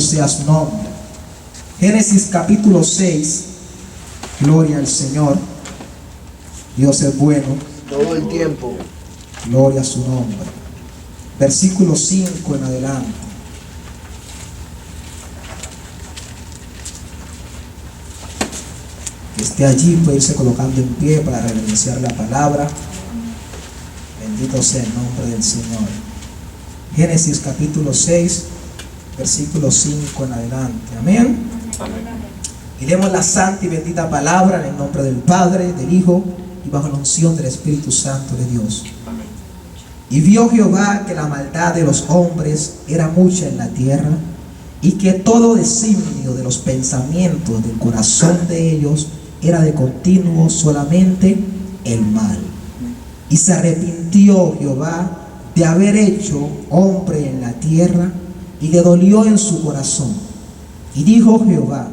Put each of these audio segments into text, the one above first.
sea su nombre. Génesis capítulo 6. Gloria al Señor. Dios es bueno todo el tiempo. Gloria a su nombre. Versículo 5 en adelante. Que esté allí, puede irse colocando en pie para reverenciar la palabra. Bendito sea el nombre del Señor. Génesis capítulo 6, versículo 5 en adelante. Amén. Amén. Y leemos la santa y bendita palabra en el nombre del Padre, del Hijo y bajo la unción del Espíritu Santo de Dios. Amén. Y vio Jehová que la maldad de los hombres era mucha en la tierra, y que todo designio de los pensamientos del corazón de ellos era de continuo solamente el mal. Y se arrepintió Jehová de haber hecho hombre en la tierra, y le dolió en su corazón. Y dijo Jehová: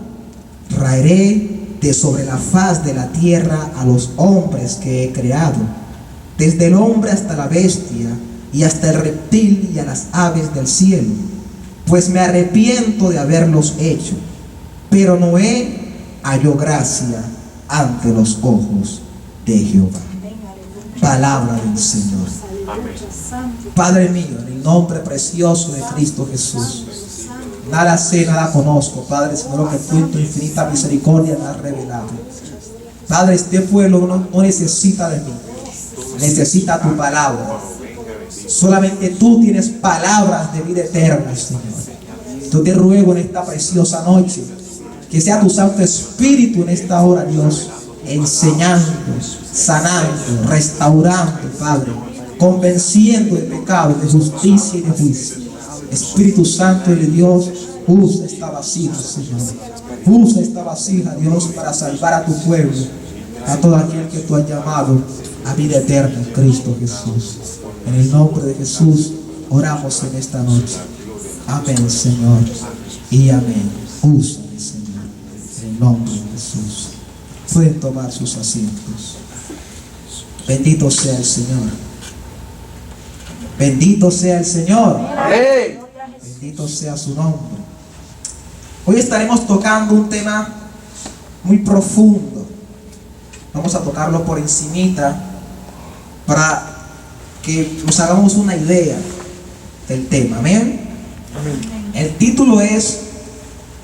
raeré de sobre la faz de la tierra a los hombres que he creado, desde el hombre hasta la bestia, y hasta el reptil y a las aves del cielo, pues me arrepiento de haberlos hecho. Pero Noé halló gracia ante los ojos de Jehová. Palabra del Señor. Amén. Padre mío, en el nombre precioso de Cristo Jesús, nada sé, nada conozco, Padre, sino lo que tú en tu infinita misericordia me has revelado. Padre, este pueblo no necesita de mí, necesita tu palabra. Solamente tú tienes palabras de vida eterna, Señor. Yo te ruego en esta preciosa noche que sea tu Santo Espíritu en esta hora, Dios, enseñando, sanando, restaurando, Padre, convenciendo de pecado, de justicia y de juicio. Espíritu Santo de Dios, usa esta vasija, Señor. Usa esta vasija, Dios, para salvar a tu pueblo, a todo aquel que tú has llamado a vida eterna en Cristo Jesús. En el nombre de Jesús oramos en esta noche. Amén, Señor, y amén. Úsame, Señor, en el nombre de Jesús. Pueden tomar sus asientos. Bendito sea el Señor. Bendito sea el Señor. Amén. Bendito sea su nombre. Hoy estaremos tocando un tema muy profundo. Vamos a tocarlo por encimita para que nos hagamos una idea del tema. Amén. Amén. El título es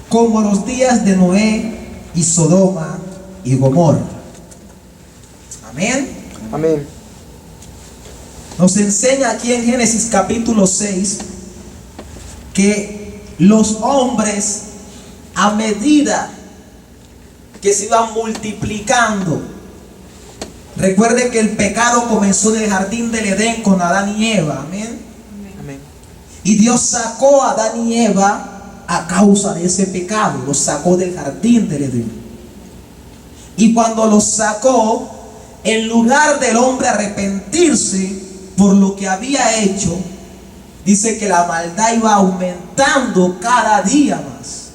como los días de Noé y Sodoma y Gomorra. Amén. Amén. Nos enseña aquí en Génesis capítulo 6 que los hombres, a medida que se iban multiplicando, recuerde que el pecado comenzó en el jardín del Edén con Adán y Eva. Amén. Amén. Y Dios sacó a Adán y Eva a causa de ese pecado. Los sacó del jardín del Edén. Y cuando los sacó, en lugar del hombre arrepentirse por lo que había hecho, dice que la maldad iba aumentando cada día más,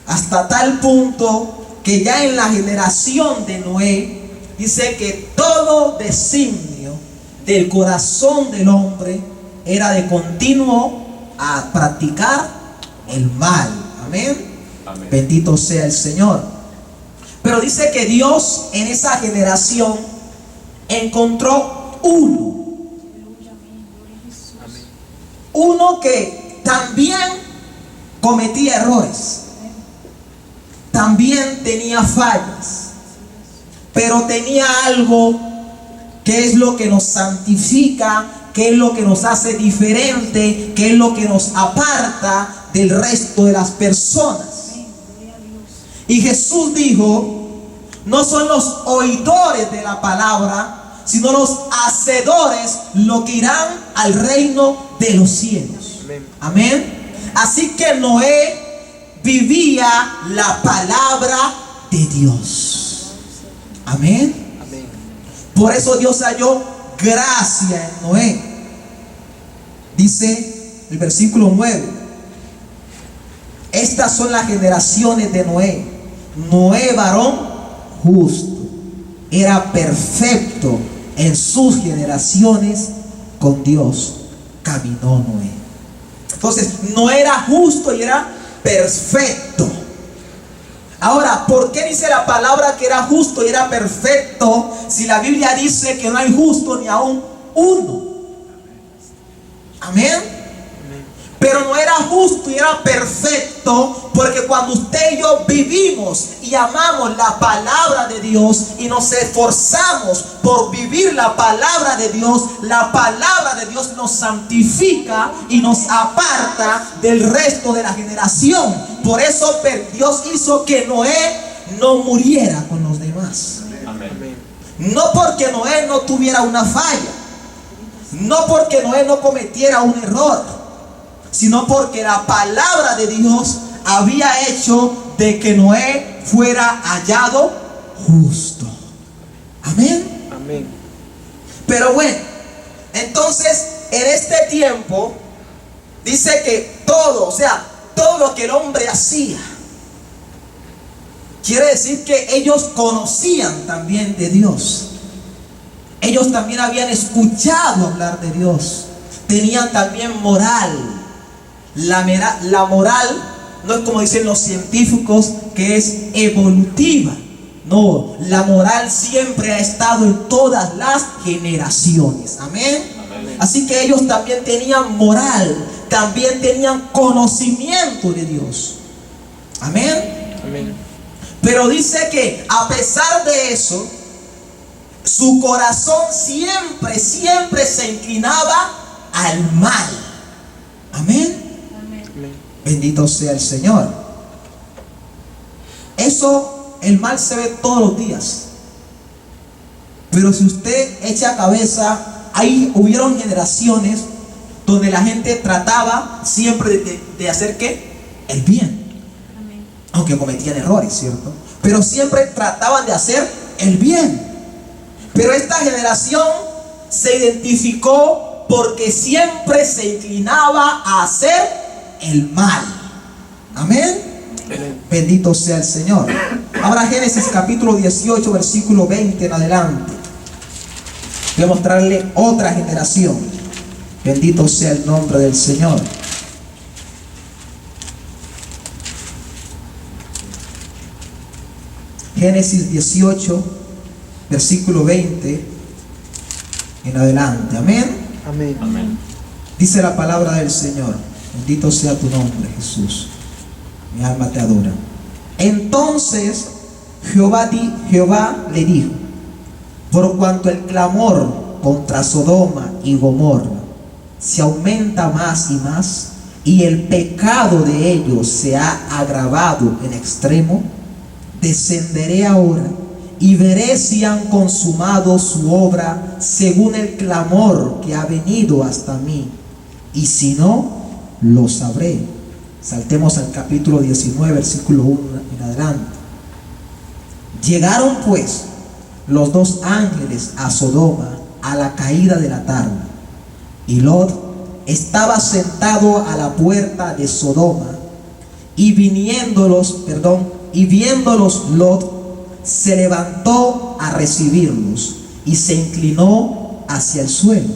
hasta tal punto que ya en la generación de Noé, dice que todo designio del corazón del hombre era de continuo a practicar el mal. Amén. Amén. Bendito sea el Señor. Pero dice que Dios en esa generación encontró uno que también cometía errores, también tenía fallas, pero tenía algo que es lo que nos santifica, que es lo que nos hace diferente, que es lo que nos aparta del resto de las personas. Y Jesús dijo: no son los oidores de la palabra, sino los hacedores los que irán al reino de los cielos. Amén. Amén. Así que Noé vivía la palabra de Dios. Amén. Amén. Por eso Dios halló gracia en Noé. Dice el versículo 9: estas son las generaciones de Noé. Noé, varón justo, era perfecto en sus generaciones, con Dios caminó Noé. Entonces, no era justo y era perfecto. Ahora, ¿por qué dice la palabra que era justo y era perfecto si la Biblia dice que no hay justo ni aún uno? Amén. Pero no era justo y era perfecto porque cuando usted y yo vivimos y amamos la palabra de Dios y nos esforzamos por vivir la palabra de Dios nos santifica y nos aparta del resto de la generación. Por eso Dios hizo que Noé no muriera con los demás. Amén. No porque Noé no tuviera una falla, no porque Noé no cometiera un error, sino porque la palabra de Dios había hecho de que Noé fuera hallado justo. Amén. Amén. Pero bueno, entonces en este tiempo dice que todo lo que el hombre hacía, quiere decir que ellos conocían también de Dios. Ellos también habían escuchado hablar de Dios. Tenían también moral. La moral no es como dicen los científicos que es evolutiva. No, la moral siempre ha estado en todas las generaciones. Amén. Amén. Así que ellos también tenían moral, también tenían conocimiento de Dios. Amén. Amén. Pero dice que a pesar de eso, su corazón siempre se inclinaba al mal. Amén. Bendito sea el Señor. Eso, el mal se ve todos los días. Pero si usted echa cabeza, ahí hubieron generaciones donde la gente trataba siempre de hacer ¿qué? El bien. Amén. Aunque cometían errores, ¿cierto? Pero siempre trataban de hacer el bien. Pero esta generación se identificó porque siempre se inclinaba a hacer el mal. Amén. Amén. Bendito sea el Señor. Ahora Génesis capítulo 18 versículo 20 en adelante. Voy a mostrarle otra generación. Bendito sea el nombre del Señor. Génesis 18 versículo 20 en adelante. Amén. Amén. Amén. Dice la palabra del Señor. Bendito sea tu nombre, Jesús. Mi alma te adora. Entonces Jehová le dijo: por cuanto el clamor contra Sodoma y Gomorra se aumenta más y más, y el pecado de ellos se ha agravado en extremo, descenderé ahora y veré si han consumado su obra según el clamor que ha venido hasta mí, y si no, lo sabré. Saltemos al capítulo 19 versículo 1 en adelante. Llegaron pues los dos ángeles a Sodoma a la caída de la tarde, y Lot estaba sentado a la puerta de Sodoma, y viéndolos Lot se levantó a recibirlos y se inclinó hacia el suelo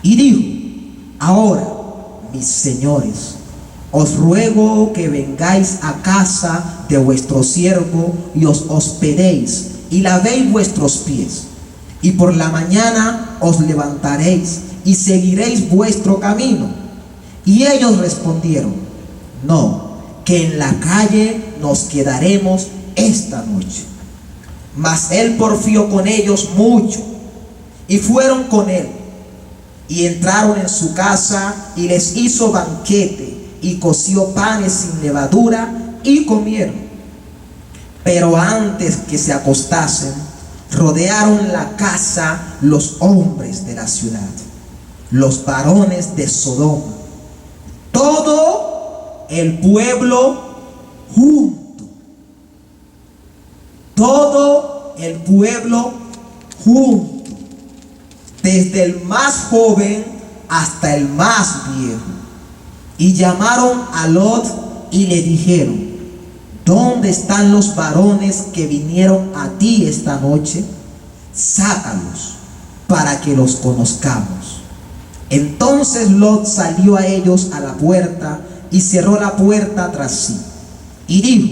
y dijo: ahora, mis señores, os ruego que vengáis a casa de vuestro siervo y os hospedéis y lavéis vuestros pies, y por la mañana os levantaréis y seguiréis vuestro camino. Y ellos respondieron: no, que en la calle nos quedaremos esta noche. Mas él porfió con ellos mucho, y fueron con él, y entraron en su casa, y les hizo banquete, y coció panes sin levadura, y comieron. Pero antes que se acostasen, rodearon la casa los hombres de la ciudad, los varones de Sodoma, todo el pueblo junto. Todo el pueblo junto, desde el más joven hasta el más viejo. Y llamaron a Lot y le dijeron: ¿dónde están los varones que vinieron a ti esta noche? Sácalos para que los conozcamos. Entonces Lot salió a ellos a la puerta y cerró la puerta tras sí. Y dijo: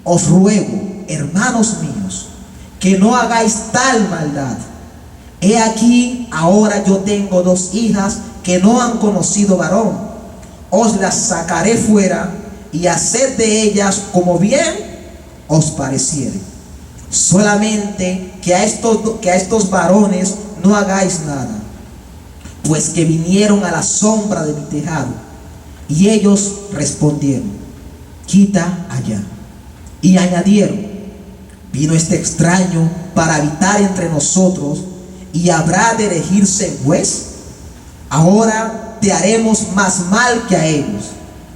os ruego, hermanos míos, que no hagáis tal maldad. He aquí, ahora yo tengo 2 hijas que no han conocido varón. Os las sacaré fuera y haced de ellas como bien os pareciere. Solamente que a estos varones no hagáis nada, pues que vinieron a la sombra de mi tejado. Y ellos respondieron: quita allá. Y añadieron: vino este extraño para habitar entre nosotros, y habrá de elegirse en juez. Ahora te haremos más mal que a ellos.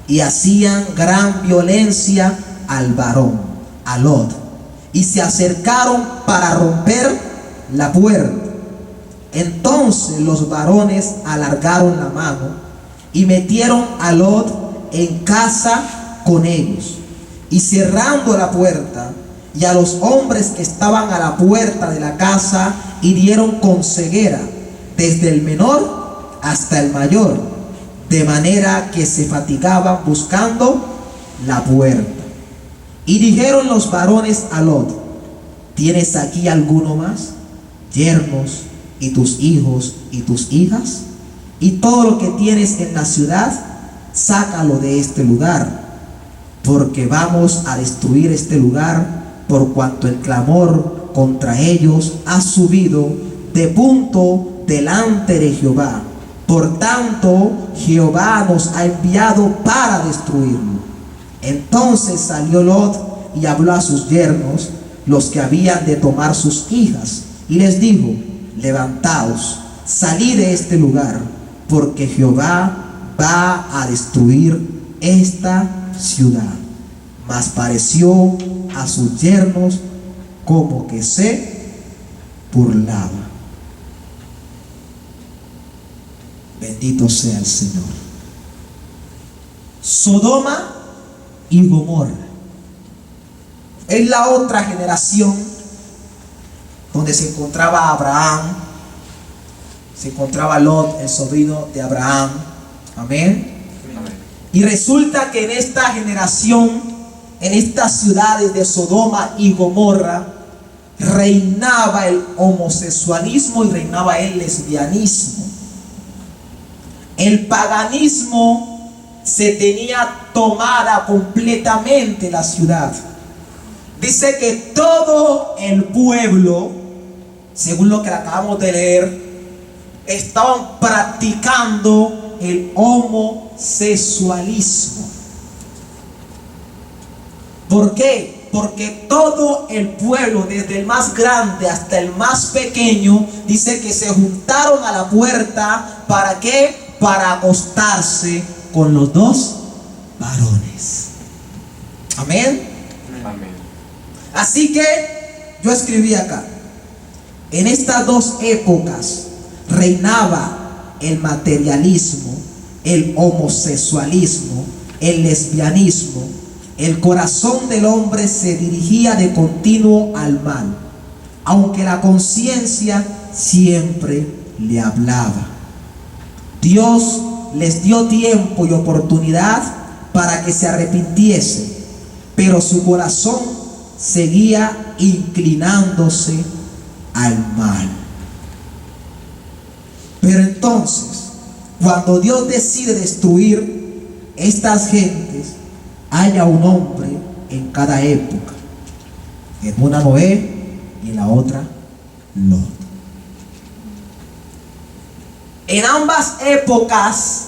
Y hacían gran violencia al varón, a Lot, y se acercaron para romper la puerta. Entonces los varones alargaron la mano y metieron a Lot en casa con ellos, y cerrando la puerta, y a los hombres que estaban a la puerta de la casa hirieron con ceguera, desde el menor hasta el mayor, de manera que se fatigaban buscando la puerta. Y dijeron los varones a Lot: ¿tienes aquí alguno más, yernos, y tus hijos y tus hijas? Y todo lo que tienes en la ciudad, sácalo de este lugar, porque vamos a destruir este lugar, por cuanto el clamor contra ellos ha subido de punto delante de Jehová. Por tanto, Jehová nos ha enviado para destruirlo. Entonces salió Lot y habló a sus yernos, los que habían de tomar sus hijas, y les dijo: levantaos, salid de este lugar, porque Jehová va a destruir esta ciudad. Mas pareció a sus yernos como que se burlaba. Bendito sea el Señor. Sodoma y Gomorra es la otra generación donde se encontraba Abraham, se encontraba Lot, el sobrino de Abraham. Amén. Y resulta que en esta generación, en estas ciudades de Sodoma y Gomorra, reinaba el homosexualismo y reinaba el lesbianismo. El paganismo se tenía tomada completamente la ciudad. Dice que todo el pueblo, según lo que acabamos de leer, estaban practicando el homosexualismo. ¿Por qué? Porque todo el pueblo, desde el más grande hasta el más pequeño, dice que se juntaron a la puerta. ¿Para qué? Para acostarse con los 2 varones. Amén. Amén. Así que yo escribí acá: en estas 2 épocas reinaba el materialismo, el homosexualismo, el lesbianismo. El corazón del hombre se dirigía de continuo al mal, aunque la conciencia siempre le hablaba. Dios les dio tiempo y oportunidad para que se arrepintiesen, pero su corazón seguía inclinándose al mal. Pero entonces, cuando Dios decide destruir estas gentes, haya un hombre en cada época. En una Noé y en la otra Lot. En ambas épocas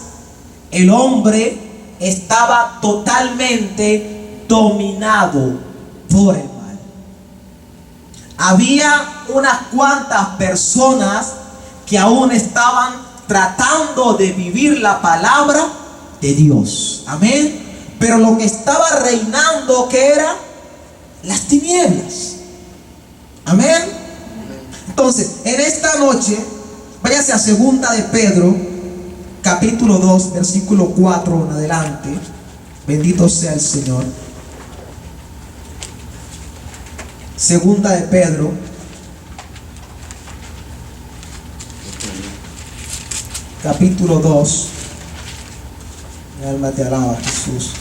el hombre estaba totalmente dominado por el mal. Había unas cuantas personas que aún estaban tratando de vivir la palabra de Dios. Amén. Pero lo que estaba reinando, ¿qué era? Las tinieblas. Amén. Entonces, en esta noche, váyase a 2 de Pedro, capítulo 2, versículo 4 en adelante. Bendito sea el Señor. 2 de Pedro, capítulo 2. Mi alma te alaba, Jesús.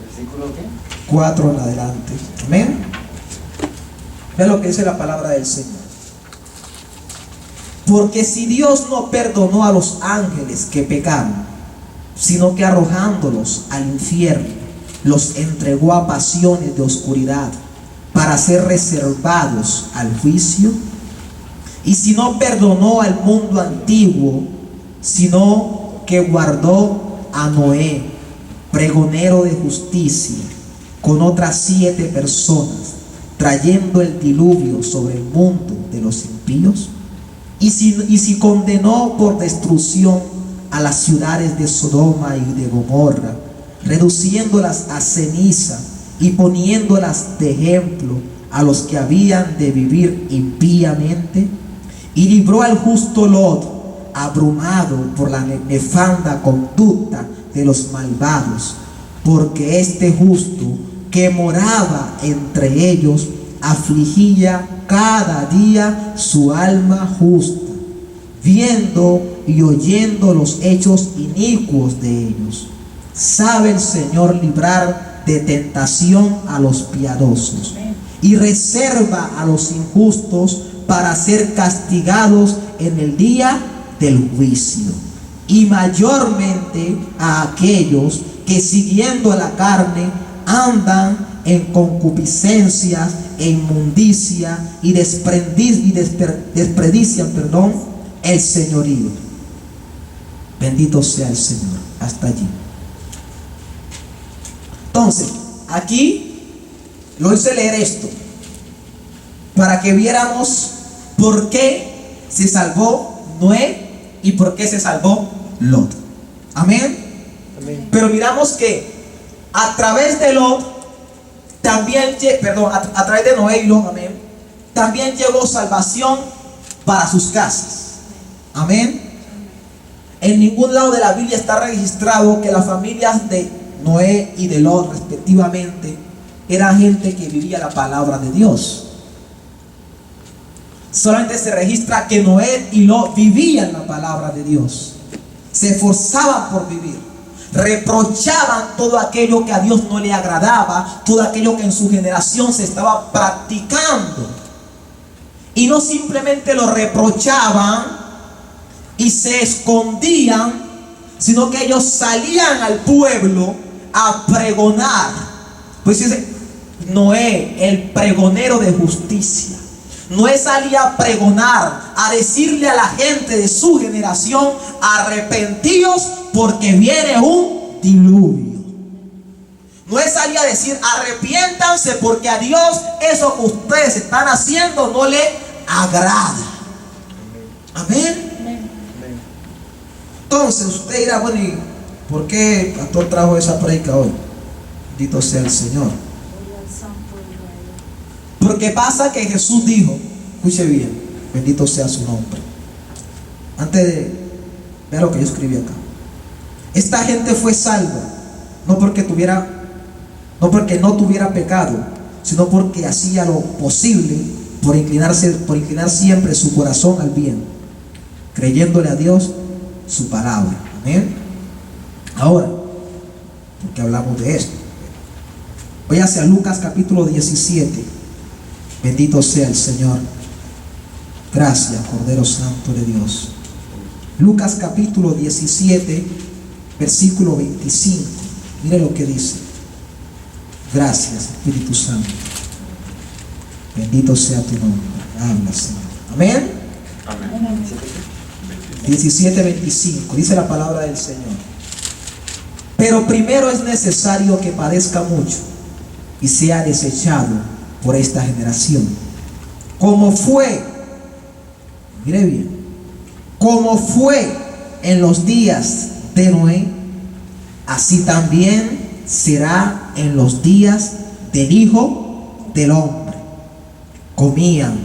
¿Versículo qué? 4 en adelante. Amén. Ve lo que dice la palabra del Señor. Porque si Dios no perdonó a los ángeles que pecaron, sino que arrojándolos al infierno, los entregó a pasiones de oscuridad para ser reservados al juicio, y si no perdonó al mundo antiguo, sino que guardó a Noé, pregonero de justicia, con otras 7 personas, trayendo el diluvio sobre el mundo de los impíos, y si condenó por destrucción a las ciudades de Sodoma y de Gomorra, reduciéndolas a ceniza y poniéndolas de ejemplo a los que habían de vivir impíamente, y libró al justo Lot, abrumado por la nefanda conducta de los malvados, porque este justo que moraba entre ellos afligía cada día su alma justa, viendo y oyendo los hechos inicuos de ellos. Sabe el Señor librar de tentación a los piadosos, y reserva a los injustos para ser castigados en el día del juicio, y mayormente a aquellos que siguiendo la carne andan en concupiscencias e inmundicia y desperdician el señorío. Bendito sea el Señor. Hasta allí. Entonces, aquí lo hice leer esto para que viéramos por qué se salvó Noé y por qué se salvó Lot. Amén. Amén. Pero miramos que a través de Lot también, a través de Noé y Lot, amén, también llegó salvación para sus casas. Amén. En ningún lado de la Biblia está registrado que las familias de Noé y de Lot respectivamente eran gente que vivía la palabra de Dios. Solamente se registra que Noé y Lot vivían la palabra de Dios, se esforzaban por vivir, reprochaban todo aquello que a Dios no le agradaba, todo aquello que en su generación se estaba practicando, y no simplemente lo reprochaban y se escondían, sino que ellos salían al pueblo a pregonar. Pues dice Noé, el pregonero de justicia. Noé salía a pregonar, a decirle a la gente de su generación: arrepentíos porque viene un diluvio. Noé salía a decir: arrepiéntanse porque a Dios eso que ustedes están haciendo no le agrada. Amén. Entonces usted dirá: bueno, ¿y por qué el pastor trajo esa predica hoy? Bendito sea el Señor. Porque pasa que Jesús dijo, escuche bien, bendito sea su nombre. Antes de ver lo que yo escribí acá, esta gente fue salva no porque no tuviera pecado, sino porque hacía lo posible por inclinar siempre su corazón al bien, creyéndole a Dios su palabra. Amén. Ahora, porque hablamos de esto, voy hacia Lucas capítulo 17. Bendito sea el Señor. Gracias, Cordero Santo de Dios. Lucas capítulo 17, versículo 25. Mire lo que dice. Gracias, Espíritu Santo. Bendito sea tu nombre. Habla, Señor. Amén. Amén. 17, 25. Dice la palabra del Señor: pero primero es necesario que padezca mucho y sea desechado por esta generación. Como fue, mire bien, como fue en los días de Noé, así también será en los días del Hijo del Hombre. Comían,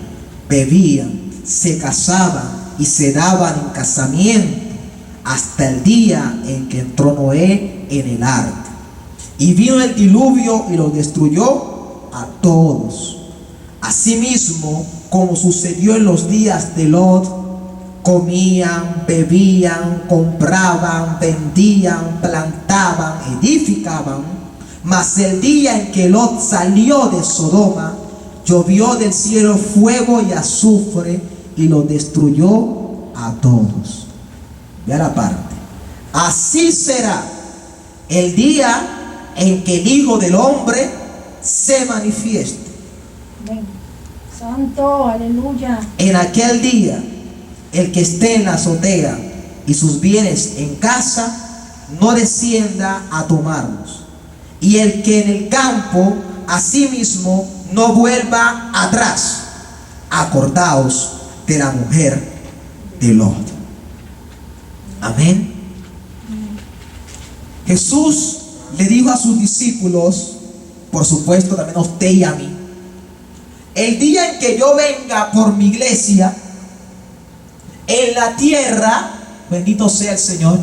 bebían, se casaban y se daban en casamiento hasta el día en que entró Noé en el arca. Y vino el diluvio y los destruyó a todos. Asimismo, como sucedió en los días de Lot, comían, bebían, compraban, vendían, plantaban, edificaban. Mas el día en que Lot salió de Sodoma, llovió del cielo fuego y azufre y lo destruyó a todos. Vea la parte. Así será el día en que el Hijo del Hombre se manifieste. Amén. Santo, aleluya. En aquel día, el que esté en la azotea y sus bienes en casa, no descienda a tomarlos. Y el que en el campo, asimismo, no vuelva atrás. Acordaos de la mujer de Lot. Amén. Jesús le dijo a sus discípulos, por supuesto también a usted y a mí: el día en que yo venga por mi iglesia en la tierra, bendito sea el Señor,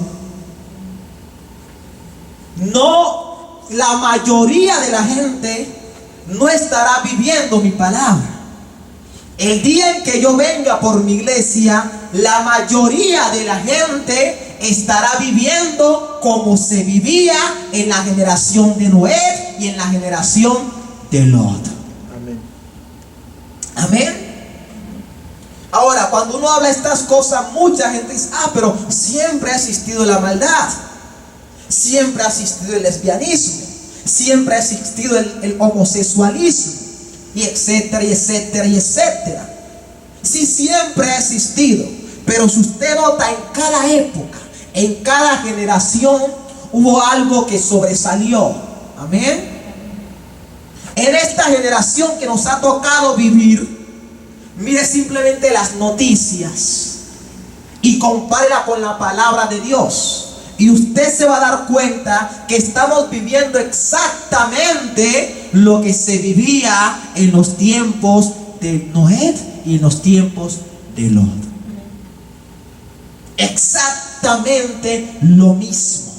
la mayoría de la gente no estará viviendo mi palabra. El día en que yo venga por mi iglesia, la mayoría de la gente estará viviendo como se vivía en la generación de Noé y en la generación de Lot. Amén. Amén. Ahora, cuando uno habla estas cosas, mucha gente dice: pero siempre ha existido la maldad, siempre ha existido el lesbianismo, siempre ha existido el homosexualismo, y etcétera, y etcétera, y etcétera. Sí, siempre ha existido, pero si usted nota, en cada época, en cada generación, hubo algo que sobresalió. Amén. En esta generación que nos ha tocado vivir, mire simplemente las noticias y compárela con la palabra de Dios, y usted se va a dar cuenta que estamos viviendo exactamente lo que se vivía en los tiempos de Noé y en los tiempos de Lot. Exactamente lo mismo.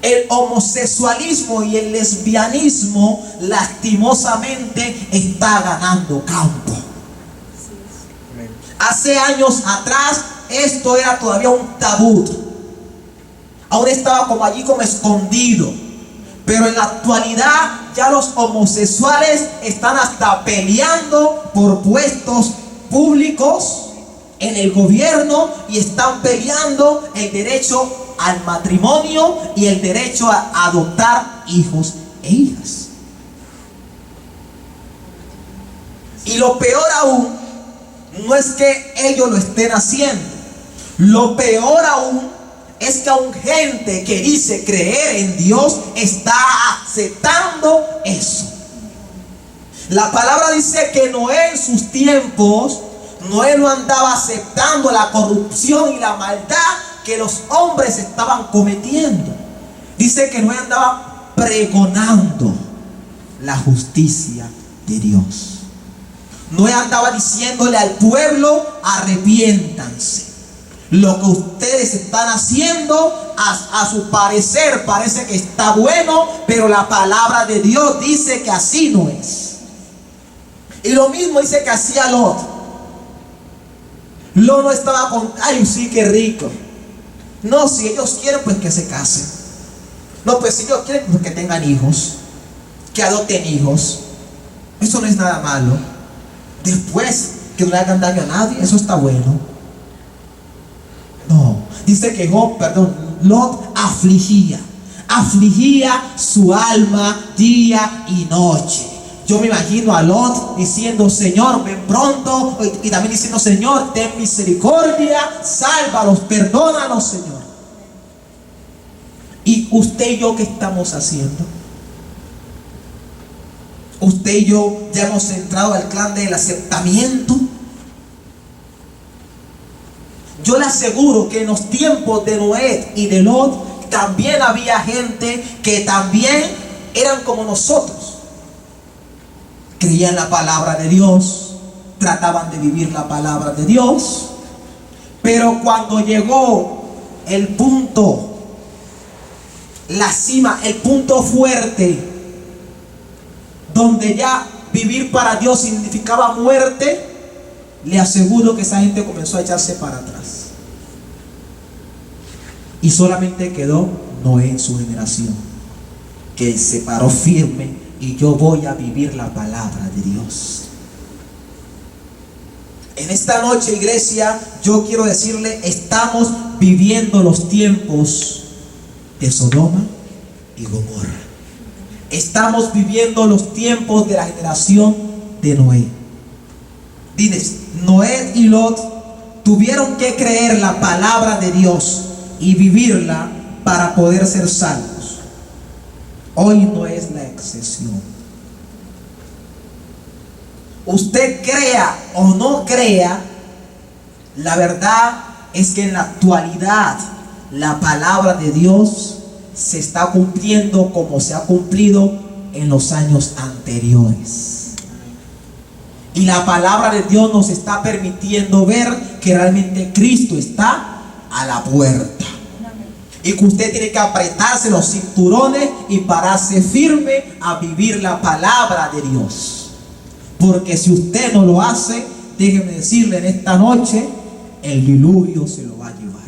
El homosexualismo y el lesbianismo lastimosamente está ganando campo. Hace años atrás esto era todavía un tabú. Aún estaba como allí como escondido. Pero en la actualidad ya los homosexuales están hasta peleando por puestos públicos en el gobierno, y están peleando el derecho al matrimonio y el derecho a adoptar hijos e hijas. Y lo peor aún no es que ellos lo estén haciendo. Lo peor aún es que aún gente que dice creer en Dios está aceptando eso. La palabra dice que Noé, en sus tiempos, Noé no andaba aceptando la corrupción y la maldad que los hombres estaban cometiendo. Dice que Noé andaba pregonando la justicia de Dios. Noé andaba diciéndole al pueblo: arrepiéntanse. Lo que ustedes están haciendo, a su parecer parece que está bueno, pero la palabra de Dios dice que así no es. Y lo mismo dice que hacía Lot. Lot no estaba con: ay, sí, qué rico. No, si ellos quieren, pues que se casen. No, pues si ellos quieren, pues que tengan hijos, que adopten hijos. Eso no es nada malo. Después, que no le hagan daño a nadie, eso está bueno. No, dice que Lot afligía su alma día y noche. Yo me imagino a Lot diciendo: Señor, ven pronto. Y también diciendo: Señor, ten misericordia, sálvalos, perdónalos, Señor. ¿Y usted y yo qué estamos haciendo? Usted y yo ya hemos entrado al clan del aceptamiento. Yo le aseguro que en los tiempos de Noé y de Lot también había gente que también eran como nosotros. Creían la palabra de Dios, trataban de vivir la palabra de Dios, pero cuando llegó el punto, la cima, el punto fuerte, donde ya vivir para Dios significaba muerte, le aseguro que esa gente comenzó a echarse para atrás. Y solamente quedó Noé en su generación, que se paró firme y yo voy a vivir la palabra de Dios. En esta noche, iglesia, yo quiero decirle, estamos viviendo los tiempos de Sodoma y Gomorra. Estamos viviendo los tiempos de la generación de Noé. Diles, Noé y Lot tuvieron que creer la palabra de Dios y vivirla para poder ser salvos. Hoy no es la excepción. Usted crea o no crea, la verdad es que en la actualidad la palabra de Dios se está cumpliendo como se ha cumplido en los años anteriores. Y la palabra de Dios nos está permitiendo ver que realmente Cristo está a la puerta. Y que usted tiene que apretarse los cinturones y pararse firme a vivir la palabra de Dios. Porque si usted no lo hace, déjeme decirle en esta noche, el diluvio se lo va a llevar.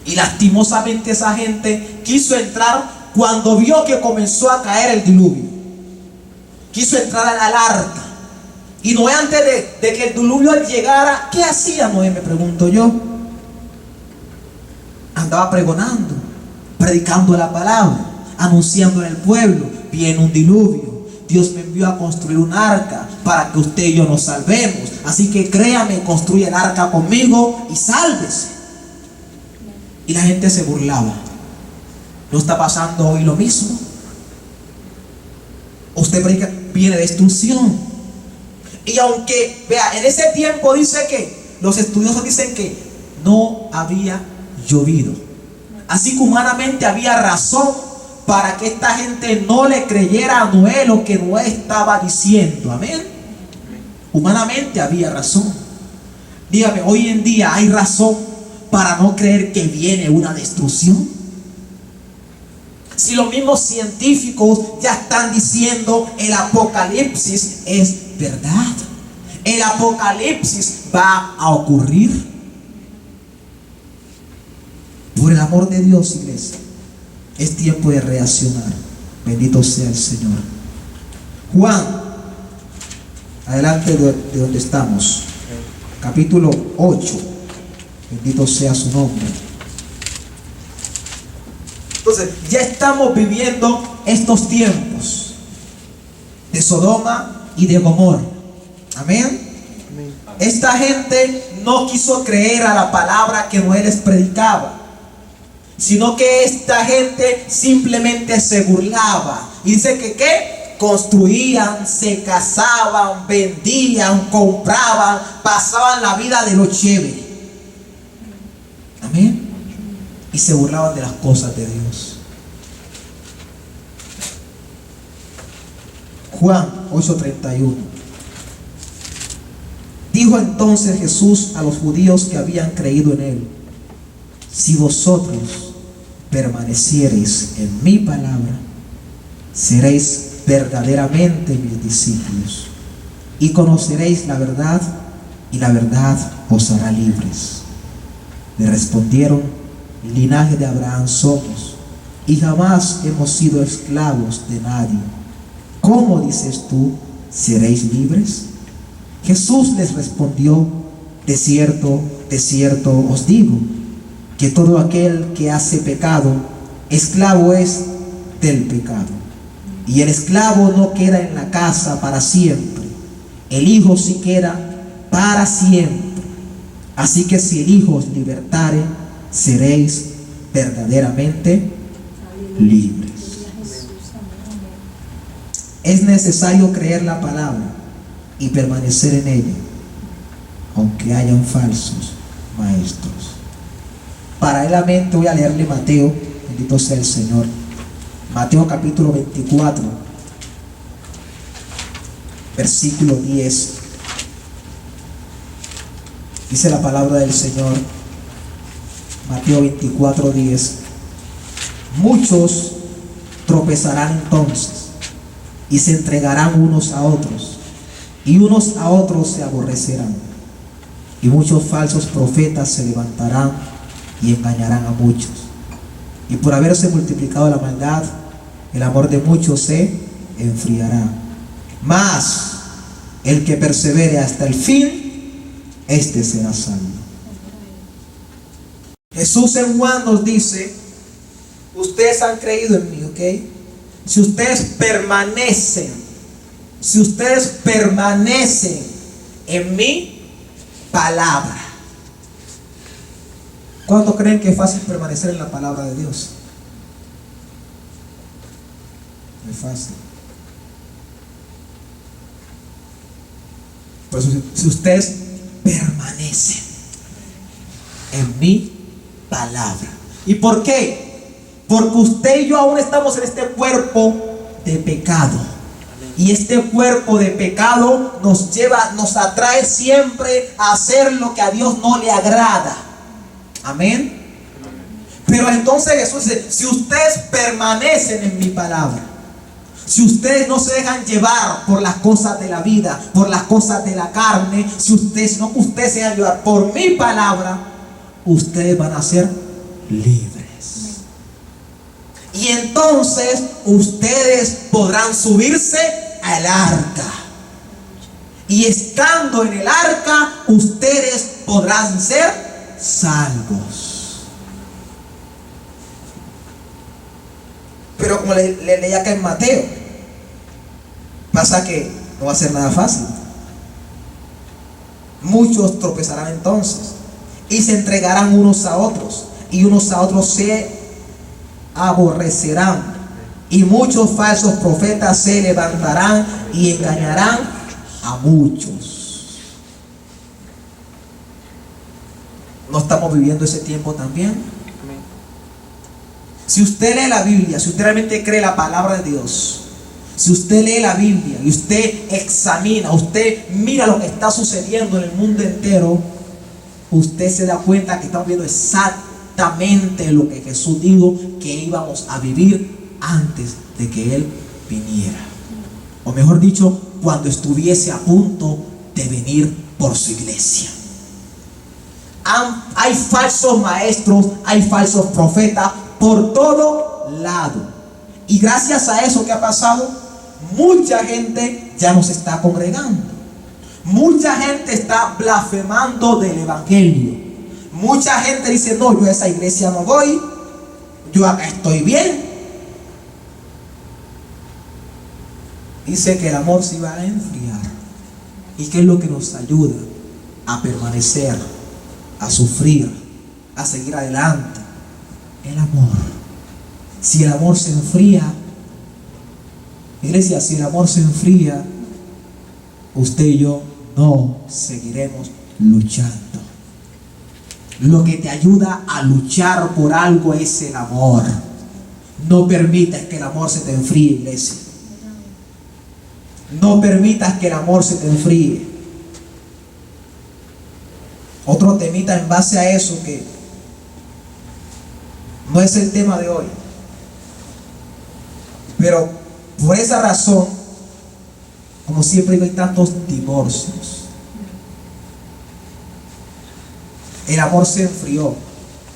Y lastimosamente esa gente quiso entrar cuando vio que comenzó a caer el diluvio. Quiso entrar al arca. Y Noé, antes de que el diluvio llegara, ¿qué hacía Noé? Me pregunto yo. Andaba pregonando, predicando la palabra, anunciando en el pueblo, viene un diluvio. Dios me envió a construir un arca para que usted y yo nos salvemos. Así que créame, construye el arca conmigo y sálvese. Y la gente se burlaba. ¿No está pasando hoy lo mismo? Usted predica, viene destrucción. Y aunque, vea, en ese tiempo dice que los estudiosos dicen que no había llovido. Así que humanamente había razón para que esta gente no le creyera a Noé lo que Noé estaba diciendo. Amén. Humanamente había razón. Dígame, hoy en día hay razón para no creer que viene una destrucción. Si los mismos científicos ya están diciendo el apocalipsis es verdad, el apocalipsis va a ocurrir. Por el amor de Dios, iglesia, es tiempo de reaccionar. Bendito sea el Señor. Juan, adelante de donde estamos, capítulo 8. Bendito sea su nombre. Entonces, ya estamos viviendo estos tiempos de Sodoma y de Gomorra. Amén. Esta gente no quiso creer a la palabra que Noé les predicaba, sino que esta gente simplemente se burlaba. Y dice que ¿qué? Construían, se casaban, vendían, compraban, pasaban la vida de lo chévere. Amén. Y se burlaban de las cosas de Dios. Juan 8:31. Dijo entonces Jesús a los judíos que habían creído en él: si vosotros permaneciereis en mi palabra, seréis verdaderamente mis discípulos, y conoceréis la verdad, y la verdad os hará libres. Le respondieron: linaje de Abraham somos, y jamás hemos sido esclavos de nadie. ¿Cómo dices tú, seréis libres? Jesús les respondió: de cierto os digo, que todo aquel que hace pecado, esclavo es del pecado. Y el esclavo no queda en la casa para siempre, el Hijo sí queda para siempre. Así que si el Hijo os libertare, seréis verdaderamente libres. Es necesario creer la palabra y permanecer en ella, aunque hayan falsos maestros. Paralelamente voy a leerle Mateo, bendito sea el Señor. Mateo capítulo 24, versículo 10. Dice la palabra del Señor, Mateo 24, 10. Muchos tropezarán entonces y se entregarán unos a otros, y unos a otros se aborrecerán. Y muchos falsos profetas se levantarán y engañarán a muchos. Y por haberse multiplicado la maldad, el amor de muchos se enfriará. Mas el que persevere hasta el fin, este será salvo. Jesús en Juan nos dice: ustedes han creído en mí, ¿ok? Si ustedes permanecen en mi palabra. ¿Cuántos creen que es fácil permanecer en la palabra de Dios? No es fácil. Por eso, si ustedes permanecen en mi palabra. ¿Y por qué? Porque usted y yo aún estamos en este cuerpo de pecado. Y este cuerpo de pecado nos atrae siempre a hacer lo que a Dios no le agrada. Amén. Pero entonces Jesús dice: si ustedes permanecen en mi palabra, si ustedes no se dejan llevar por las cosas de la vida, por las cosas de la carne, sino que ustedes se dejan llevar por mi palabra, ustedes van a ser libres. Y entonces ustedes podrán subirse al arca. Y estando en el arca, ustedes podrán ser salvos. Pero como le leí acá en Mateo, pasa que no va a ser nada fácil. Muchos tropezarán entonces y se entregarán unos a otros, y unos a otros se aborrecerán, y muchos falsos profetas se levantarán y engañarán a muchos. ¿No estamos viviendo ese tiempo también? Si usted lee la Biblia, si usted realmente cree la palabra de Dios, si usted lee la Biblia y usted examina, usted mira lo que está sucediendo en el mundo entero, usted se da cuenta que estamos viendo exactamente lo que Jesús dijo que íbamos a vivir antes de que Él viniera. O mejor dicho, cuando estuviese a punto de venir por su iglesia. Hay falsos maestros, hay falsos profetas por todo lado. Y gracias a eso que ha pasado, mucha gente ya no se está congregando. Mucha gente está blasfemando del evangelio. Mucha gente dice: no, yo a esa iglesia no voy, yo acá estoy bien. Dice que el amor se va a enfriar. ¿Y qué es lo que nos ayuda a permanecer, a sufrir, a seguir adelante? El amor. Si el amor se enfría, iglesia, si el amor se enfría, usted y yo no seguiremos luchando. Lo que te ayuda a luchar por algo es el amor. No permitas que el amor se te enfríe, iglesia. No permitas que el amor se te enfríe. Otro temita en base a eso, que no es el tema de hoy, pero por esa razón, como siempre digo, hay tantos divorcios. El amor se enfrió,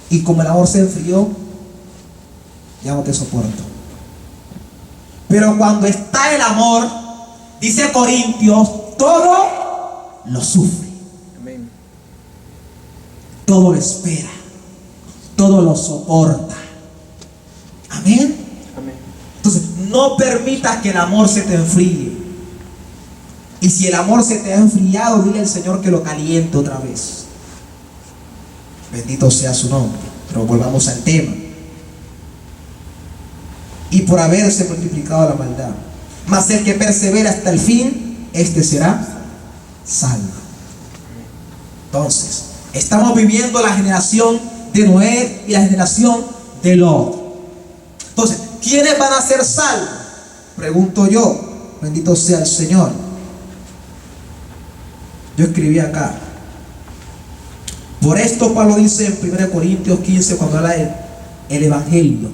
y como el amor se enfrió, ya no te soporto. Pero cuando está el amor, dice Corintios, todo lo sufre, Amén. todo lo espera, todo lo soporta. Amén. Amén. Entonces, no permitas que el amor se te enfríe. Y si el amor se te ha enfriado, dile al Señor que lo caliente otra vez. Bendito sea su nombre. Pero volvamos al tema. Y por haberse multiplicado la maldad, mas el que persevera hasta el fin, este será salvo. Entonces, estamos viviendo la generación de Noé y la generación de Lot. Entonces, ¿quiénes van a ser salvos? Pregunto yo. Bendito sea el Señor. Yo escribí acá. Por esto Pablo dice en 1 Corintios 15, cuando habla del evangelio: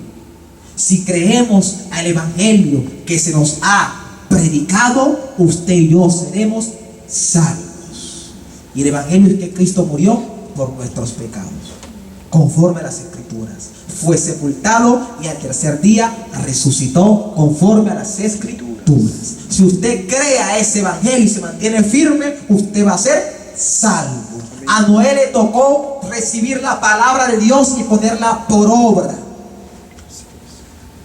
si creemos al evangelio que se nos ha predicado, usted y yo seremos salvos. Y el evangelio es que Cristo murió por nuestros pecados, conforme a las escrituras. Fue sepultado y al tercer día resucitó conforme a las escrituras. Si usted cree a ese evangelio y se mantiene firme, usted va a ser salvo. A Noé le tocó recibir la palabra de Dios y ponerla por obra.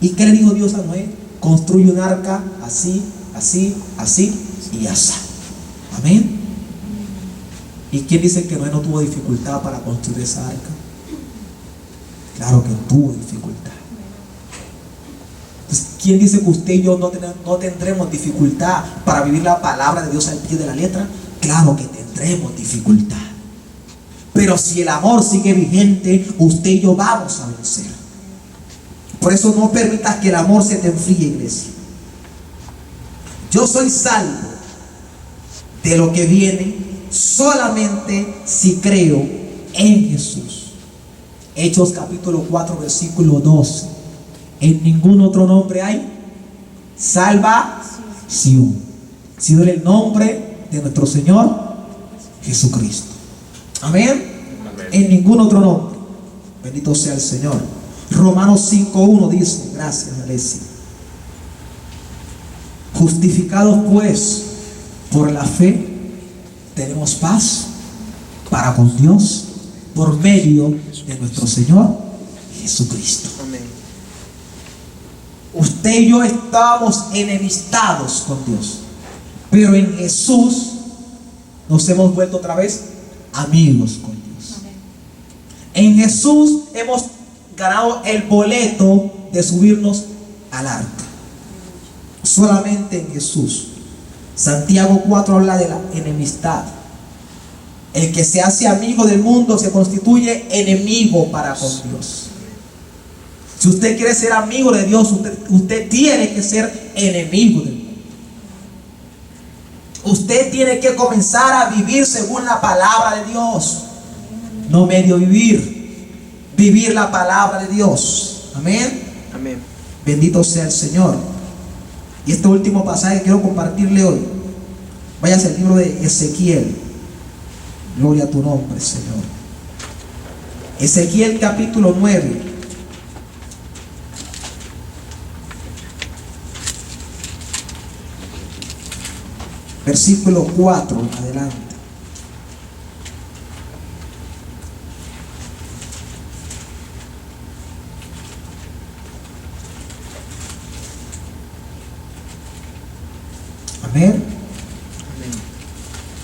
¿Y qué le dijo Dios a Noé? Construye un arca así, así, así y así. Amén. ¿Y quién dice que Noé no tuvo dificultad para construir esa arca? Claro que tuvo dificultad. Entonces, ¿quién dice que usted y yo no tendremos dificultad para vivir la palabra de Dios al pie de la letra? Claro que tendremos dificultad. Pero si el amor sigue vigente, usted y yo vamos a vencer. Por eso no permitas que el amor se te enfríe, iglesia. Yo soy salvo de lo que viene solamente si creo en Jesús. Hechos capítulo 4 versículo 12. En ningún otro nombre hay salvación, sino en el nombre de nuestro Señor Jesucristo. Amén. En ningún otro nombre. Bendito sea el Señor. Romanos 5:1 dice, gracias, Alessia. Justificados pues por la fe, tenemos paz para con Dios por medio de nuestro Señor Jesucristo. Amén. Usted y yo estábamos enemistados con Dios, pero en Jesús nos hemos vuelto otra vez amigos con Dios. En Jesús hemos ganado el boleto de subirnos al arca. Solamente en Jesús. Santiago 4 habla de la enemistad. El que se hace amigo del mundo se constituye enemigo para con Dios. Si usted quiere ser amigo de Dios, usted tiene que ser enemigo del mundo. Usted tiene que comenzar a vivir según la palabra de Dios. No medio vivir. Vivir la palabra de Dios. Amén. Amén. Bendito sea el Señor. Y este último pasaje que quiero compartirle hoy. Váyase al libro de Ezequiel. Gloria a tu nombre, Señor. Ezequiel capítulo 9. Versículo 4 adelante. Amén.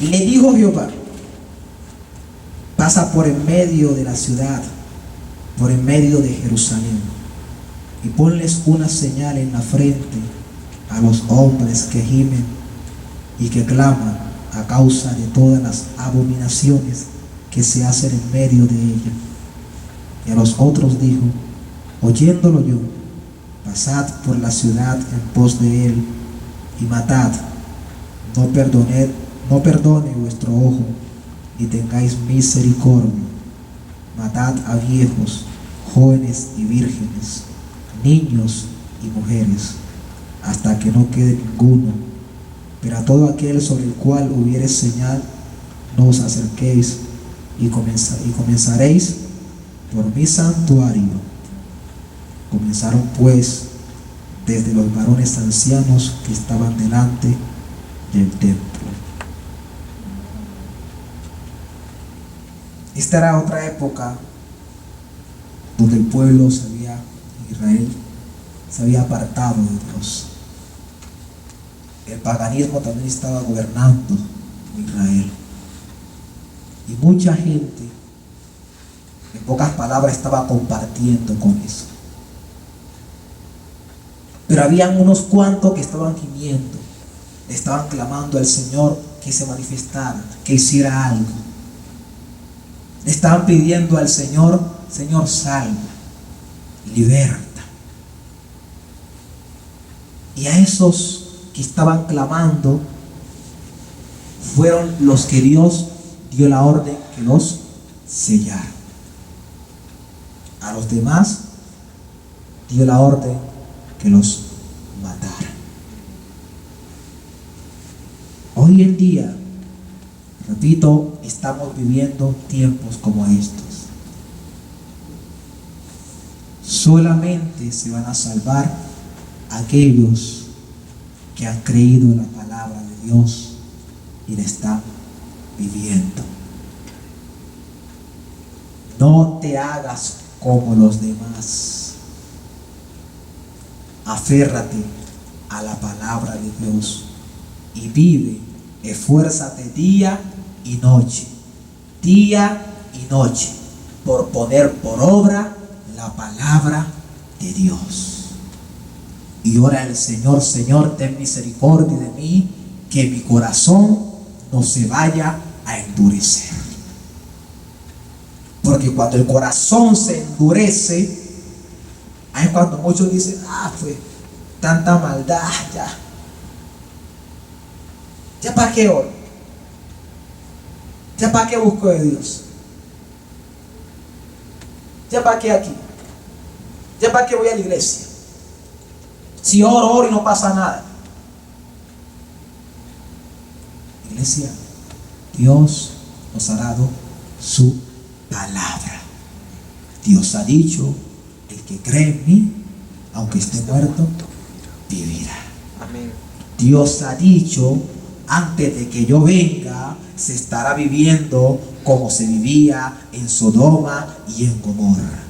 Y le dijo Jehová: pasa por en medio de la ciudad, por en medio de Jerusalén, y ponles una señal en la frente a los hombres que gimen y que claman a causa de todas las abominaciones que se hacen en medio de ella. Y a los otros dijo: oyéndolo yo, pasad por la ciudad en pos de él y matad. No perdone vuestro ojo, ni tengáis misericordia. Matad a viejos, jóvenes y vírgenes, niños y mujeres, hasta que no quede ninguno. Pero a todo aquel sobre el cual hubiere señal, no os acerquéis, y comenzaréis por mi santuario. Comenzaron pues desde los varones ancianos que estaban delante del templo. Esta era otra época donde el pueblo Israel se había apartado de Dios. El paganismo también estaba gobernando Israel. Y mucha gente, en pocas palabras, estaba compartiendo con eso. Pero habían unos cuantos que estaban gimiendo, estaban clamando al Señor que se manifestara, que hiciera algo. Le estaban pidiendo al Señor: Señor, salva, liberta. Y a esos que estaban clamando fueron los que Dios dio la orden que los sellara. A los demás dio la orden que los matara. hoy en día, repito, estamos viviendo tiempos como estos. Solamente se van a salvar aquellos que han creído en la palabra de Dios y la están viviendo. No te hagas como los demás. Aférrate a la palabra de Dios y vive, esfuérzate día y noche, por poner por obra la palabra de Dios. Y ora al Señor: Señor, ten misericordia de mí, que mi corazón no se vaya a endurecer. Porque cuando el corazón se endurece, ahí es cuando muchos dicen: pues tanta maldad, ya para qué oro, ya para qué busco de Dios, ya para qué aquí, ya para qué voy a la iglesia, si oro y no pasa nada. Iglesia, Dios nos ha dado su palabra. Dios ha dicho: el que cree en mí, aunque esté muerto, vivirá. Amén. Dios ha dicho: antes de que yo venga, se estará viviendo como se vivía en Sodoma y en Gomorra.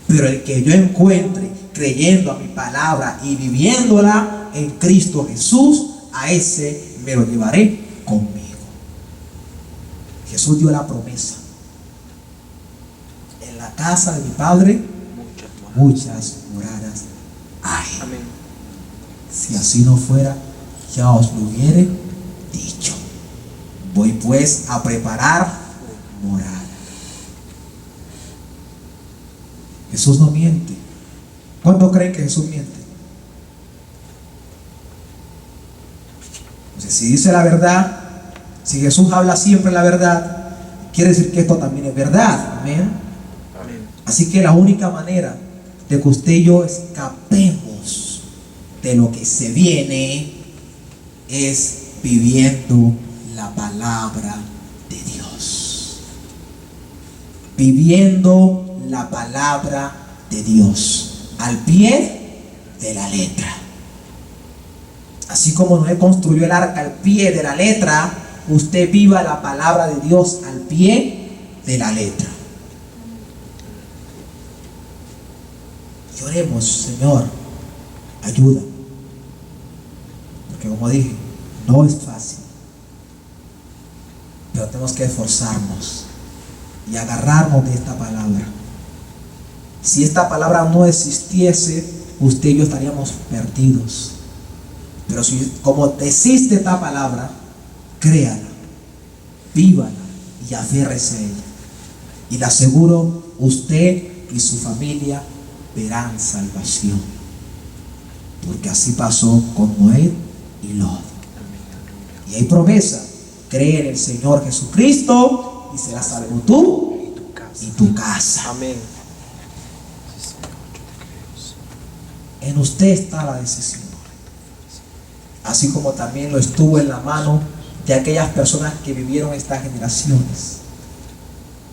Pero el que yo encuentre creyendo a mi palabra y viviéndola en Cristo Jesús, a ese me lo llevaré conmigo. Jesús dio la promesa: en la casa de mi Padre muchas moradas hay. Amén. Si así no fuera, ya os lo hubiere dicho. Voy pues a preparar morada. Jesús no miente. ¿Cuántos creen que Jesús miente? Entonces, si dice la verdad, si Jesús habla siempre la verdad, quiere decir que esto también es verdad. Amén. Amén. Así que la única manera de que usted y yo escapemos de lo que se viene es viviendo la palabra de Dios. Viviendo la palabra de Dios al pie de la letra. Así como Noé construyó el arca al pie de la letra, usted viva la palabra de Dios al pie de la letra. Y oremos: Señor, ayuda. Porque como dije, no es fácil, pero tenemos que esforzarnos y agarrarnos de esta palabra. Si esta palabra no existiese, usted y yo estaríamos perdidos. Pero si como existe esta palabra, créala, vívala y aférrese a ella. Y le aseguro, usted y su familia verán salvación. Porque así pasó con Noé y Lot. Y hay promesa: cree en el Señor Jesucristo y serás salvo tú y tu casa. Amén. En usted está la decisión. Así como también lo estuvo en la mano de aquellas personas que vivieron estas generaciones.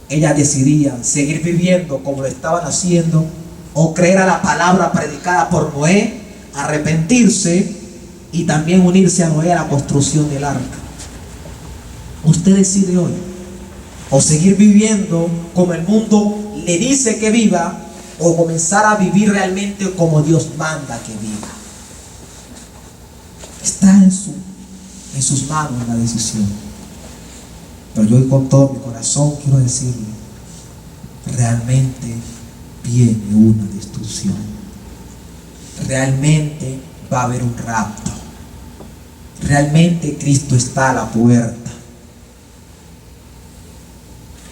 Ellas decidían seguir viviendo como lo estaban haciendo, o creer a la palabra predicada por Noé, arrepentirse y también unirse a Noé a la construcción del arca. Usted decide hoy: o seguir viviendo como el mundo le dice que viva, o comenzar a vivir realmente como Dios manda que viva. Está en sus manos la decisión. Pero yo con todo mi corazón quiero decirle: realmente viene una destrucción. Realmente va a haber un rapto. Realmente Cristo está a la puerta.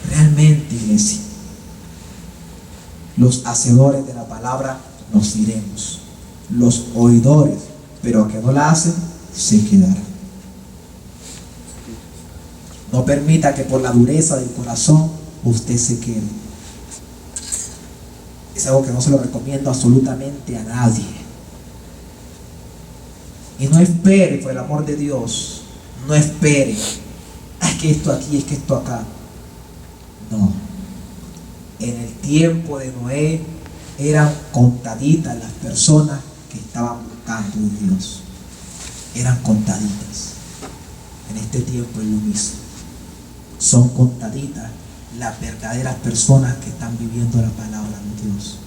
Realmente, iglesia, los hacedores de la palabra nos iremos. Los oidores, pero que no la hacen, se quedarán. No permita que por la dureza del corazón usted se quede. Es algo que no se lo recomiendo absolutamente a nadie. Y no espere, por el amor de Dios, No espere. Es que esto aquí, es que esto acá. No. En el tiempo de Noé eran contaditas las personas que estaban buscando a Dios. Eran contaditas. En este tiempo es lo mismo. Son contaditas las verdaderas personas que están viviendo la palabra de Dios.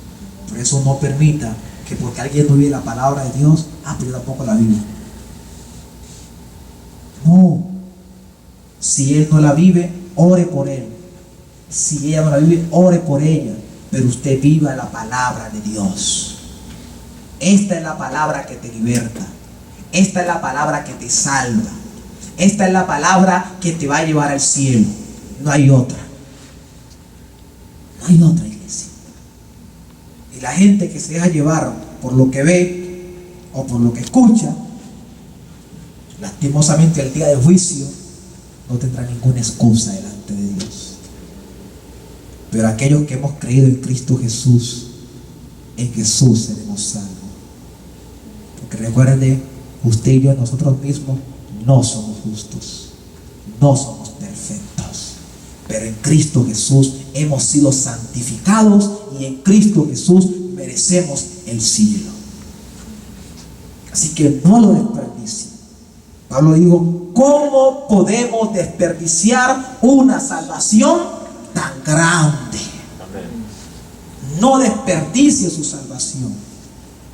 Por eso no permita que porque alguien no vive la palabra de Dios, pero yo tampoco la vivo. No. Si él no la vive, ore por él. Si ella no la vive, ore por ella. Pero usted viva la palabra de Dios. Esta es la palabra que te liberta. Esta es la palabra que te salva. Esta es la palabra que te va a llevar al cielo. No hay otra. No hay otra, iglesia. Y la gente que se deja llevar por lo que ve o por lo que escucha, lastimosamente el día del juicio no tendrá ninguna excusa delante de Dios. Pero aquellos que hemos creído en Cristo Jesús, en Jesús seremos salvos. Porque recuerde, usted y yo, nosotros mismos, no somos justos, no somos perfectos, pero en Cristo Jesús hemos sido santificados y en Cristo Jesús merecemos el cielo. Así que no lo desperdicie. Pablo dijo, ¿cómo podemos desperdiciar una salvación tan grande? No desperdicie su salvación.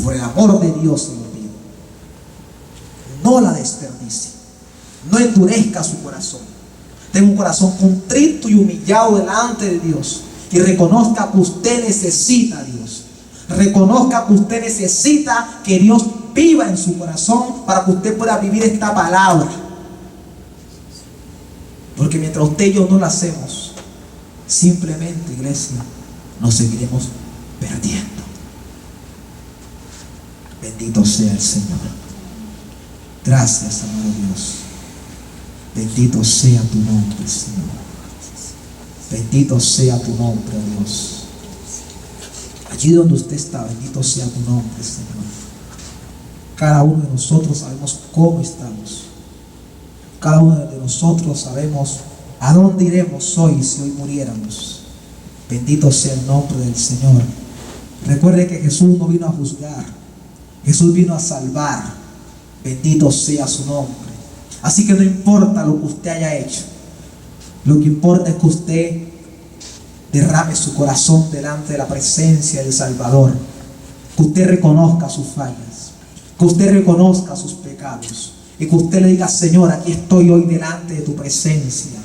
Por el amor de Dios se lo pido. No la desperdicie. No endurezca su corazón. Tenga un corazón contrito y humillado delante de Dios. Y reconozca que usted necesita a Dios. Reconozca que usted necesita que Dios viva en su corazón para que usted pueda vivir esta palabra. Porque mientras usted y yo no la hacemos, simplemente, iglesia, nos seguiremos perdiendo. Bendito sea el Señor. Gracias, amado Dios. Bendito sea tu nombre, Señor. Bendito sea tu nombre, Dios. Allí donde usted está, bendito sea tu nombre, Señor. Cada uno de nosotros sabemos cómo estamos. Cada uno de nosotros sabemos a dónde iremos hoy si hoy muriéramos. Bendito sea el nombre del Señor. Recuerde que Jesús no vino a juzgar. Jesús vino a salvar. Bendito sea su nombre. Así que no importa lo que usted haya hecho. Lo que importa es que usted derrame su corazón delante de la presencia del Salvador. Que usted reconozca sus fallas. Que usted reconozca sus pecados. Y que usted le diga, Señor, aquí estoy hoy delante de tu presencia.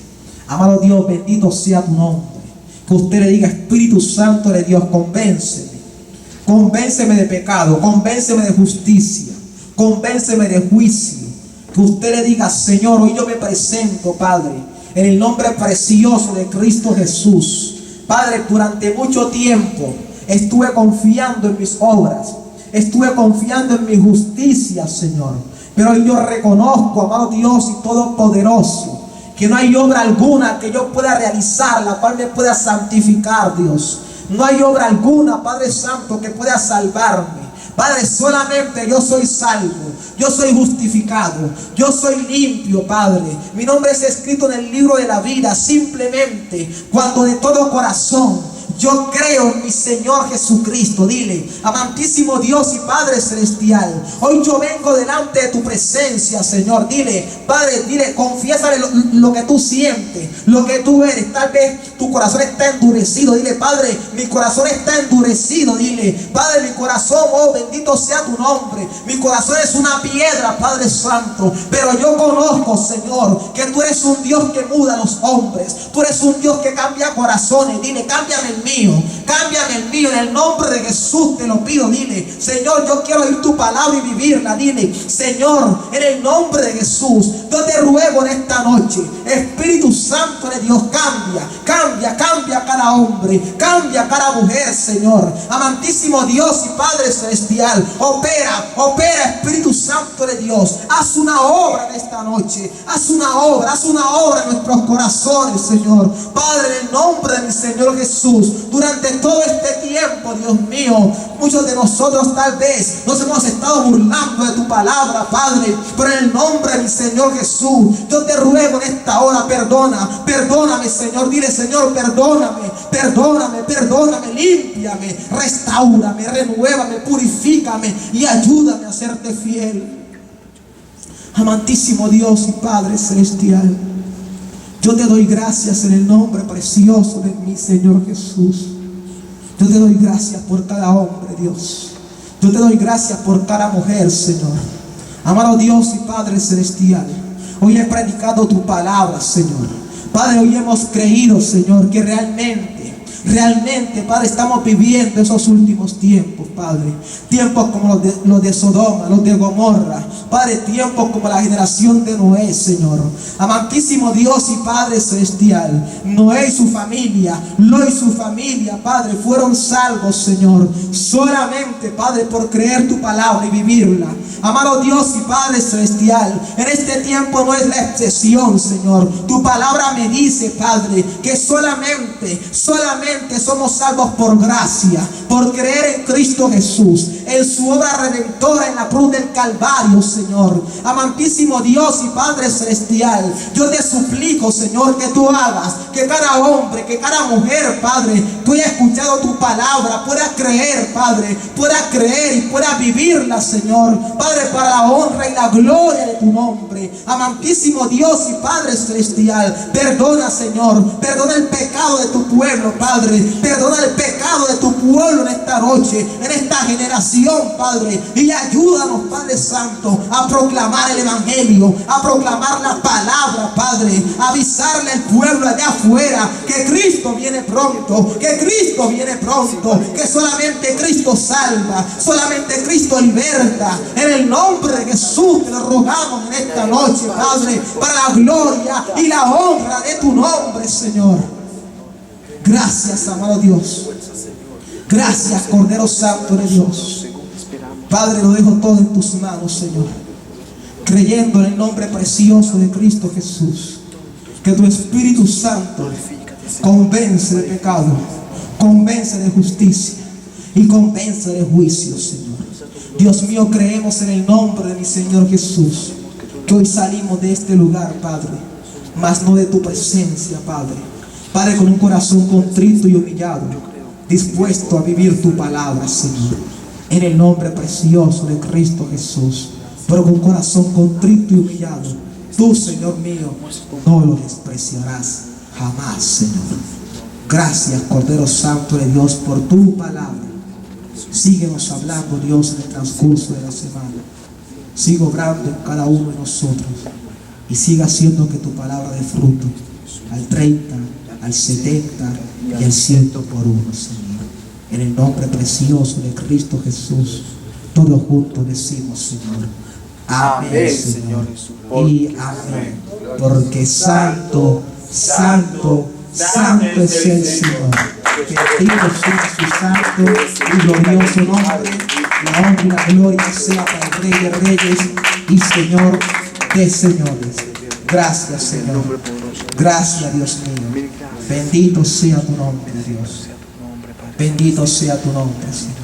Amado Dios, bendito sea tu nombre. Que usted le diga, Espíritu Santo de Dios, convénceme. Convénceme de pecado, convénceme de justicia, convénceme de juicio. Que usted le diga, Señor, hoy yo me presento, Padre, en el nombre precioso de Cristo Jesús. Padre, durante mucho tiempo estuve confiando en mis obras, estuve confiando en mi justicia, Señor. Pero hoy yo reconozco, amado Dios y Todopoderoso, que no hay obra alguna que yo pueda realizar, la cual me pueda santificar, Dios. No hay obra alguna, Padre Santo, que pueda salvarme. Padre, solamente yo soy salvo, yo soy justificado, yo soy limpio, Padre. Mi nombre es escrito en el libro de la vida. Simplemente cuando de todo corazón yo creo en mi Señor Jesucristo. Dile, amantísimo Dios y Padre Celestial, hoy yo vengo delante de tu presencia, Señor. Dile, Padre, dile, confiésale lo que tú sientes, lo que tú eres. Tal vez tu corazón está endurecido. Dile, Padre, mi corazón está endurecido. Dile, Padre, mi corazón, oh bendito sea tu nombre, mi corazón es una piedra, Padre Santo. Pero yo conozco, Señor, que tú eres un Dios que muda a los hombres. Tú eres un Dios que cambia corazones. Dile, cámbiame el mío, cámbiame el mío, en el nombre de Jesús te lo pido. Dile, Señor, yo quiero oír tu palabra y vivirla. Dile, Señor, en el nombre de Jesús, yo te ruego en esta noche, Espíritu Santo de Dios, cambia cada hombre, cambia cada mujer, Señor. Amantísimo Dios y Padre Celestial, opera, Espíritu Santo de Dios. Haz una obra en esta noche, haz una obra en nuestros corazones, Señor. Padre, en el nombre de mi Señor Jesús. Durante todo este tiempo, Dios mío, muchos de nosotros tal vez nos hemos estado burlando de tu palabra, Padre, pero en el nombre de mi Señor Jesús, yo te ruego en esta hora, perdóname, Señor. Dile, Señor, perdóname, límpiame, restáurame, renuévame, purifícame y ayúdame a serte fiel. Amantísimo Dios y Padre celestial, yo te doy gracias en el nombre precioso de mi Señor Jesús. Yo te doy gracias por cada hombre, Dios. Yo te doy gracias por cada mujer, Señor. Amado Dios y Padre celestial, hoy he predicado tu palabra, Señor. Padre, hoy hemos creído, Señor, que realmente, Padre, estamos viviendo esos últimos tiempos, Padre. Tiempos como los de Sodoma, los de Gomorra. Padre, tiempos como la generación de Noé, Señor. Amantísimo Dios y Padre celestial, Noé y su familia, Lot y su familia, Padre, fueron salvos, Señor, solamente, Padre, por creer tu palabra y vivirla. Amado Dios y Padre celestial, en este tiempo no es la excepción, Señor. Tu palabra me dice, Padre, que solamente somos salvos por gracia, por creer en Cristo Jesús, en su obra redentora en la cruz del Calvario, Señor. Amantísimo Dios y Padre celestial, yo te suplico, Señor, que tú hagas que cada hombre, que cada mujer, Padre, tú hayas escuchado tu palabra, pueda creer, Padre, pueda creer y pueda vivirla, Señor, Padre, para la honra y la gloria de tu nombre. Amantísimo Dios y Padre celestial, perdona, Señor, perdona el pecado de tu pueblo, Padre, perdona el pecado de tu pueblo en esta noche, en esta generación, Padre, y ayúdanos, Padre Santo, a proclamar el Evangelio, a proclamar la palabra, Padre, a avisarle al pueblo allá afuera que Cristo viene pronto, que solamente Cristo salva, solamente Cristo liberta. En el nombre de Jesús te lo rogamos en esta noche, Padre, para la gloria y la honra de tu nombre, Señor. Gracias, amado Dios. Gracias, Cordero Santo de Dios. Padre, lo dejo todo en tus manos, Señor, creyendo en el nombre precioso de Cristo Jesús, que tu Espíritu Santo convence de pecado, convence de justicia y convence de juicio, Señor. Dios mío, creemos en el nombre de mi Señor Jesús, que hoy salimos de este lugar, Padre, mas no de tu presencia, Padre. Padre, con un corazón contrito y humillado, dispuesto a vivir tu palabra, Señor, en el nombre precioso de Cristo Jesús. Pero con un corazón contrito y humillado, tú, Señor mío, no lo despreciarás jamás, Señor. Gracias, Cordero Santo de Dios, por tu palabra. Síguenos hablando, Dios, en el transcurso de la semana. Sigue obrando en cada uno de nosotros y siga haciendo que tu palabra dé fruto al 30, al 70 y al 100 por uno, Señor. En el nombre precioso de Cristo Jesús, todos juntos decimos, Señor, amén, Señor, y amén. Porque santo, santo, santo es el Señor. Bendito sea su santo y glorioso nombre. La honra y la gloria sea para el Rey de Reyes y Señor de señores. Gracias, Señor. Gracias, Dios mío. Bendito sea tu nombre, Dios. Bendito sea tu nombre, Señor.